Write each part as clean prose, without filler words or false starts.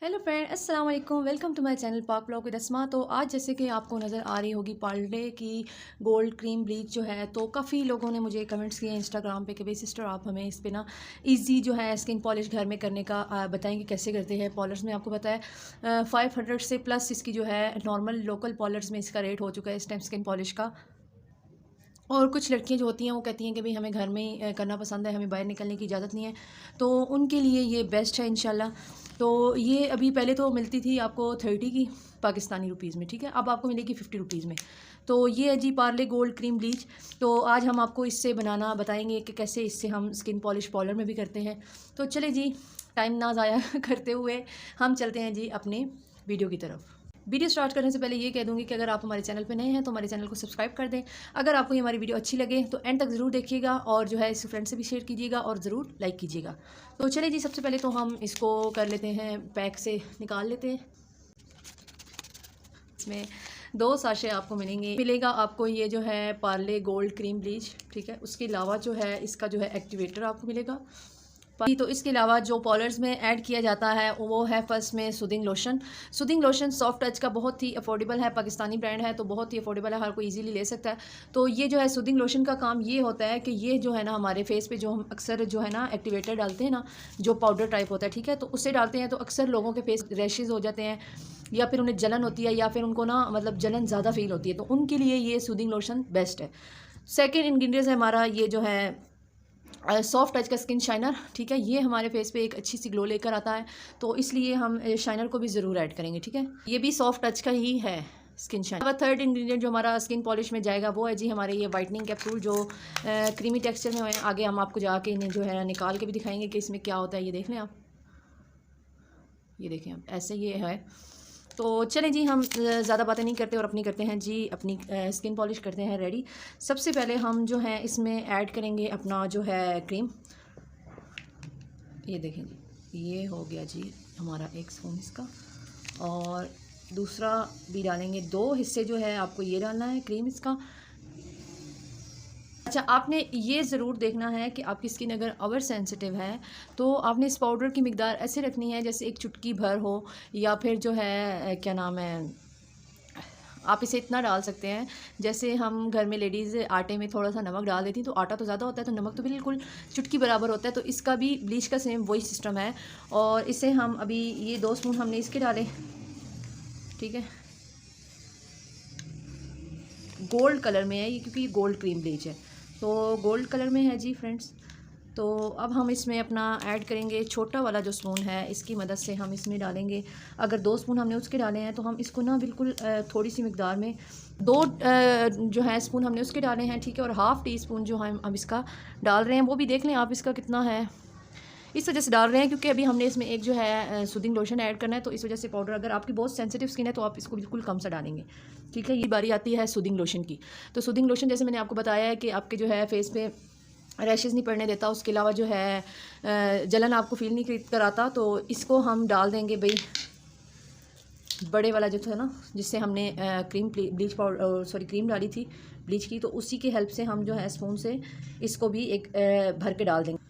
Hello friend, अस्सलाम वालेकुम। Welcome to my channel पाक ब्लॉग विद अस्मा। तो आज जैसे कि आपको नज़र आ रही होगी पार्ले की गोल्ड क्रीम ब्लीच जो है, तो काफ़ी लोगों ने मुझे कमेंट्स किए इंस्टाग्राम पे कि भाई सिस्टर आप हमें इस पे ना इजी जो है स्किन पॉलिश घर में करने का बताएंगे कैसे करते हैं। पॉलर्स में आपको पता है 500 से प्लस इसकी जो है नॉर्मल लोकल पॉलर्स में इसका रेट हो चुका है इस टाइम स्किन पॉलिश का। और कुछ लड़कियां जो होती हैं वो कहती हैं कि भाई हमें घर में ही करना पसंद है, हमें बाहर निकलने की इजाज़त नहीं है, तो उनके लिए ये बेस्ट है इंशाल्लाह। तो ये अभी पहले तो मिलती थी आपको 30 की पाकिस्तानी रुपीज़ में, ठीक है, अब आपको मिलेगी 50 रुपीज़ में। तो ये है जी पार्ले गोल्ड क्रीम ब्लीच। तो आज हम आपको इससे बनाना बताएंगे कि कैसे इससे हम स्किन पॉलिश पार्लर में भी करते हैं। तो चले जी, टाइम ना ज़ाया करते हुए हम चलते हैं जी अपने वीडियो की तरफ। वीडियो स्टार्ट करने से पहले ये कह दूँगी कि अगर आप हमारे चैनल पे नए हैं तो हमारे चैनल को सब्सक्राइब कर दें। अगर आपको ये हमारी वीडियो अच्छी लगे तो एंड तक ज़रूर देखिएगा और जो है इस फ्रेंड से भी शेयर कीजिएगा और ज़रूर लाइक कीजिएगा। तो चलिए जी, सबसे पहले तो हम इसको कर लेते हैं, पैक से निकाल लेते हैं। इसमें 2 साशे आपको मिलेगा आपको ये जो है पार्ले गोल्ड क्रीम ब्लीच, ठीक है। उसके अलावा जो है इसका जो है एक्टिवेटर आपको मिलेगा। तो इसके अलावा जो पॉलर्स में ऐड किया जाता है वो है फर्स्ट में soothing lotion. Soothing lotion soft touch का बहुत ही अफोर्डेबल है, पाकिस्तानी ब्रांड है तो बहुत ही अफोर्डेबल है, हर कोई इजीली ले सकता है। तो ये जो है सूदिंग लोशन का काम ये होता है कि ये जो है ना हमारे फेस पे जो हम अक्सर जो है ना एक्टिवेटर डालते हैं ना, जो पाउडर टाइप होता है, ठीक है, तो उससे डालते हैं तो अक्सर लोगों के फेस रैशेज़ हो जाते हैं या फिर उन्हें जलन होती है या फिर उनको ना मतलब जलन ज़्यादा फील होती है, तो उनके लिए ये सूदिंग लोशन बेस्ट है। सेकेंड इंग्रेडिएंट्स है हमारा ये जो है सॉफ्ट टच का स्किन शाइनर, ठीक है। ये हमारे फेस पे एक अच्छी सी ग्लो लेकर आता है, तो इसलिए हम शाइनर को भी ज़रूर ऐड करेंगे, ठीक है। ये भी सॉफ्ट टच का ही है स्किन शाइनर। अब थर्ड इंग्रेडिएंट जो हमारा स्किन पॉलिश में जाएगा वो है जी हमारे ये वाइटनिंग कैप्सूल, जो क्रीमी टेक्सचर में है। आगे हम आपको जाके इन्हें जो है निकाल के भी दिखाएंगे कि इसमें क्या होता है। ये देख लें आप, ये देखें आप, ऐसे ये है। तो चलें जी, हम ज़्यादा बातें नहीं करते और अपनी करते हैं जी, अपनी स्किन पॉलिश करते हैं रेडी। सबसे पहले हम जो है इसमें ऐड करेंगे अपना जो है क्रीम। ये देखें जी, ये हो गया जी हमारा 1 स्पून इसका, और दूसरा भी डालेंगे। 2 हिस्से जो है आपको ये डालना है क्रीम इसका। अच्छा, आपने ये ज़रूर देखना है कि आपकी स्किन अगर ओवर सेंसिटिव है तो आपने इस पाउडर की मिकदार ऐसे रखनी है जैसे 1 चुटकी भर हो, या फिर जो है क्या नाम है, आप इसे इतना डाल सकते हैं जैसे हम घर में लेडीज़ आटे में थोड़ा सा नमक डाल देती, तो आटा तो ज़्यादा होता है तो नमक तो बिल्कुल चुटकी बराबर होता है। तो इसका भी ब्लीच का सेम वही सिस्टम है। और इसे हम अभी ये 2 स्पून हमने इसके डाले, ठीक है। गोल्ड कलर में है ये, क्योंकि ये गोल्ड क्रीम ब्लीच है, तो गोल्ड कलर में है जी फ्रेंड्स। तो अब हम इसमें अपना ऐड करेंगे छोटा वाला जो स्पून है, इसकी मदद से हम इसमें डालेंगे। अगर 2 स्पून हमने उसके डाले हैं तो हम इसको ना बिल्कुल थोड़ी सी मिकदार में 2 जो है स्पून हमने उसके डाले हैं, ठीक है। और हाफ़ टी स्पून जो हम अब इसका डाल रहे हैं, वो भी देख लें आप इसका कितना है। इस वजह से डाल रहे हैं क्योंकि अभी हमने इसमें एक जो है सूदिंग लोशन ऐड करना है, तो इस वजह से पाउडर, अगर आपकी बहुत सेंसिटिव स्किन है तो आप इसको बिल्कुल कम सा डालेंगे, ठीक है। ये बारी आती है सूदिंग लोशन की। तो सूदिंग लोशन जैसे मैंने आपको बताया है कि आपके जो है फेस पे रैशेज़ नहीं पड़ने देता, उसके अलावा जो है जलन आपको फील नहीं कराता। तो इसको हम डाल देंगे भाई बड़े वाला जो था ना, जिससे हमने ब्लीच पाउडर क्रीम डाली थी ब्लीच की, तो उसी की हेल्प से हम जो है स्पून से इसको भी एक भर के डाल देंगे।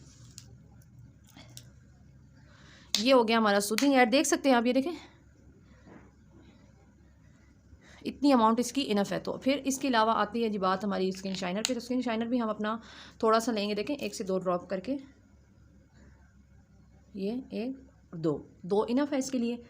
ये हो गया हमारा सूदिंग ऐड, देख सकते हैं आप, ये देखें इतनी अमाउंट इसकी इनफ है। तो फिर इसके अलावा आती है जी बात हमारी स्किन शाइनर पे। तो स्किन शाइनर भी हम अपना थोड़ा सा लेंगे, देखें 1 से 2 ड्रॉप करके, ये 1 2 इनफ है इसके लिए।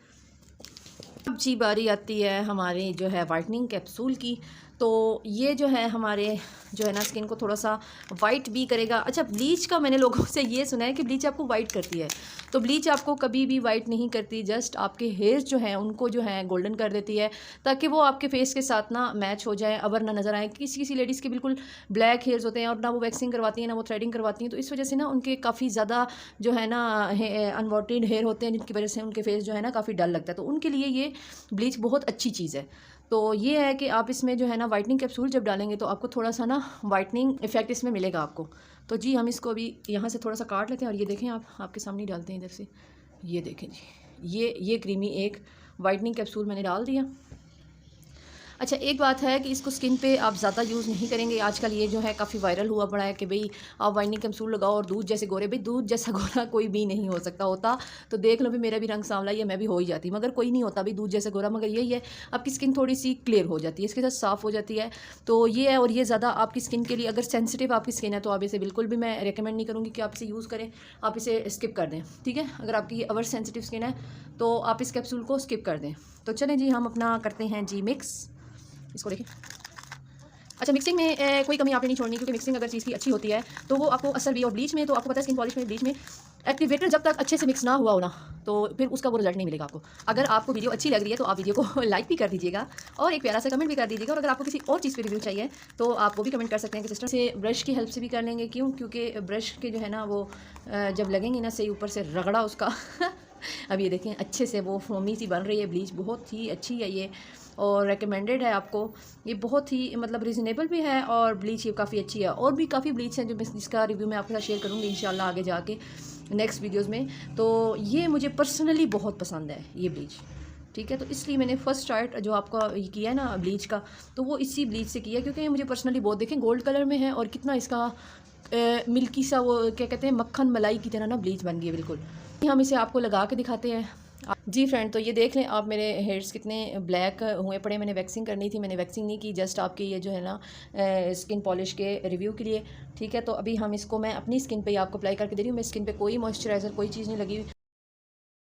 अब जी बारी आती है हमारी जो है वाइटनिंग कैप्सूल की। तो ये जो है हमारे जो है ना स्किन को थोड़ा सा वाइट भी करेगा। अच्छा, ब्लीच का मैंने लोगों से ये सुना है कि ब्लीच आपको वाइट करती है, तो ब्लीच आपको कभी भी वाइट नहीं करती, जस्ट आपके हेयर्स जो हैं उनको जो है गोल्डन कर देती है, ताकि वो आपके फेस के साथ ना मैच हो जाए, अबर ना नज़र आए। किसी किसी लेडीज़ के बिल्कुल ब्लैक हेयर्स होते हैं और ना वो वैक्सिंग करवाती हैं ना वो थ्रेडिंग करवाती हैं, तो इस वजह से ना उनके काफ़ी ज़्यादा जो है ना अनवांटेड हेयर होते हैं, जिनकी वजह से उनके फेस जो है ना काफ़ी डल लगता है। तो उनके लिए ये ब्लीच बहुत अच्छी चीज़ है। तो ये है कि आप इसमें जो है ना वाइटनिंग कैप्सूल जब डालेंगे तो आपको थोड़ा सा ना वाइटनिंग इफेक्ट इसमें मिलेगा आपको। तो जी हम इसको अभी यहाँ से थोड़ा सा काट लेते हैं और ये देखें आप, आपके सामने डालते हैं इधर से, ये देखें जी, ये क्रीमी एक वाइटनिंग कैप्सूल मैंने डाल दिया। अच्छा, एक बात है कि इसको स्किन पे आप ज़्यादा यूज़ नहीं करेंगे। आजकल ये जो है काफ़ी वायरल हुआ पड़ा है कि भई आप वाइटनिंग कैप्सूल लगाओ और दूध जैसे गोरे। भई दूध जैसा गोरा कोई भी नहीं हो सकता। होता तो देख लो, भी मेरा भी रंग सांवला ही है, मैं भी हो ही जाती, मगर कोई नहीं होता भी दूध जैसा गोरा। मगर यही है, आपकी स्किन थोड़ी-सी क्लियर हो जाती है, इसके साथ साफ़ हो जाती है। तो ये है, और ये ज़्यादा आपकी स्किन के लिए, अगर सेंसिटिव आपकी स्किन है तो आप इसे बिल्कुल भी मैं रिकमेंड नहीं करूँगी कि आप इसे यूज़ करें। आप इसे स्किप कर दें, ठीक है? अगर आपकी ओवर सेंसिटिव स्किन है तो आप इस कैप्सूल को स्किप कर दें। तो चलें जी, हम अपना करते हैं जी मिक्स। इसको देखिए। अच्छा, मिक्सिंग में कोई कमी आपने नहीं छोड़नी, क्योंकि मिक्सिंग अगर चीज़ की अच्छी होती है तो वो आपको असर भी, और ब्लीच में तो आपको पता है, स्किन पॉलिश में ब्लीच में एक्टिवेटर जब तक अच्छे से मिक्स ना हुआ हो ना, तो फिर उसका वो रिजल्ट नहीं मिलेगा आपको। अगर आपको वीडियो अच्छी लग रही है तो आप वीडियो को लाइक भी कर दीजिएगा और एक प्यारा सा कमेंट भी कर दीजिएगा। और अगर आपको किसी और चीज़ पे रिव्यू चाहिए तो आप वो भी कमेंट कर सकते हैं कि सिस्टर से ब्रश की हेल्प से भी कर लेंगे। क्यों? क्योंकि ब्रश के जो है ना वो जब लगेंगे ना सही, ऊपर से रगड़ा उसका अब ये देखें अच्छे से वो फोमी सी बन रही है ब्लीच, बहुत ही अच्छी है ये और रेकमेंडेड है आपको। ये बहुत ही मतलब रीज़नेबल भी है और ब्लीच ये काफ़ी अच्छी है। और भी काफ़ी ब्लीच हैं जो जिसका रिव्यू मैं आपके साथ शेयर करूँगी इंशाल्लाह आगे जाके नेक्स्ट वीडियोस में। तो ये मुझे पर्सनली बहुत पसंद है ये ब्लीच, ठीक है? तो इसलिए मैंने फ़र्स्ट स्टार्ट जो आपका ये किया है ना ब्लीच का, तो वो इसी ब्लीच से किया, क्योंकि ये मुझे पर्सनली बहुत, देखें गोल्ड कलर में है और कितना इसका मिल्की सा, वो क्या कहते हैं, मक्खन मलाई की तरह ना ब्लीच बन गई है बिल्कुल। हम इसे आपको लगा के दिखाते हैं। जी फ्रेंड, तो ये देख लें आप, मेरे हेयर्स कितने ब्लैक हुए पड़े। मैंने वैक्सिंग करनी थी, मैंने वैक्सिंग नहीं की, जस्ट आपके ये जो है ना स्किन पॉलिश के रिव्यू के लिए, ठीक है? तो अभी हम इसको, मैं अपनी स्किन पे ही आपको अप्लाई करके दे रही हूँ। मेरी स्किन पे कोई मॉइस्चराइज़र कोई चीज़ नहीं लगी हुई।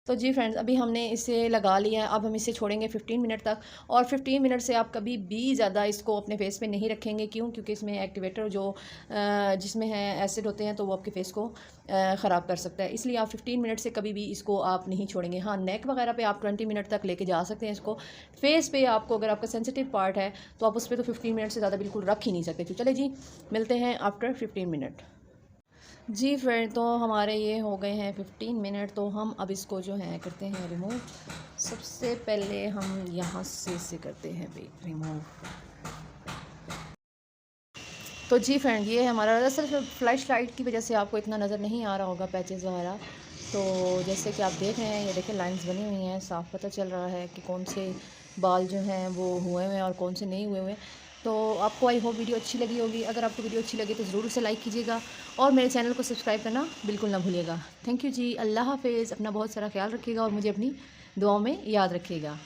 तो जी फ्रेंड्स, अभी हमने इसे लगा लिया है। अब हम इसे छोड़ेंगे 15 मिनट तक, और 15 मिनट से आप कभी भी ज़्यादा इसको अपने फेस पे नहीं रखेंगे। क्यों? क्योंकि इसमें एक्टिवेटर जो जिसमें है एसिड होते हैं, तो वो आपके फेस को ख़राब कर सकता है। इसलिए आप 15 मिनट से कभी भी इसको आप नहीं छोड़ेंगे। हाँ, नेक वगैरह पे आप 20 मिनट तक लेके जा सकते हैं इसको। फेस पे आपको, अगर आपका सेंसिटिव पार्ट है तो आप उस पर तो 15 मिनट से ज़्यादा बिल्कुल रख ही नहीं सकते। तो चले जी, मिलते हैं आफ्टर 15 मिनट। जी फ्रेंड, तो हमारे ये हो गए हैं 15 मिनट। तो हम अब इसको जो है करते हैं रिमूव। सबसे पहले हम यहाँ से इसे करते हैं रिमूव। तो जी फ्रेंड, ये हमारा, दरअसल फ्लैश लाइट की वजह से आपको इतना नज़र नहीं आ रहा होगा पैचेस वगैरह। तो जैसे कि आप देख रहे हैं, ये देखें लाइंस बनी हुई हैं, साफ़ पता चल रहा है कि कौन से बाल जो हैं वो हुए हुए हैं और कौन से नहीं हुए हुए। तो आपको आई होप वीडियो अच्छी लगी होगी। अगर आपको वीडियो अच्छी लगी तो ज़रूर से लाइक कीजिएगा और मेरे चैनल को सब्सक्राइब करना बिल्कुल ना भूलिएगा। थैंक यू जी, अल्लाह हाफ़िज़। अपना बहुत सारा ख्याल रखिएगा और मुझे अपनी दुआओं में याद रखिएगा।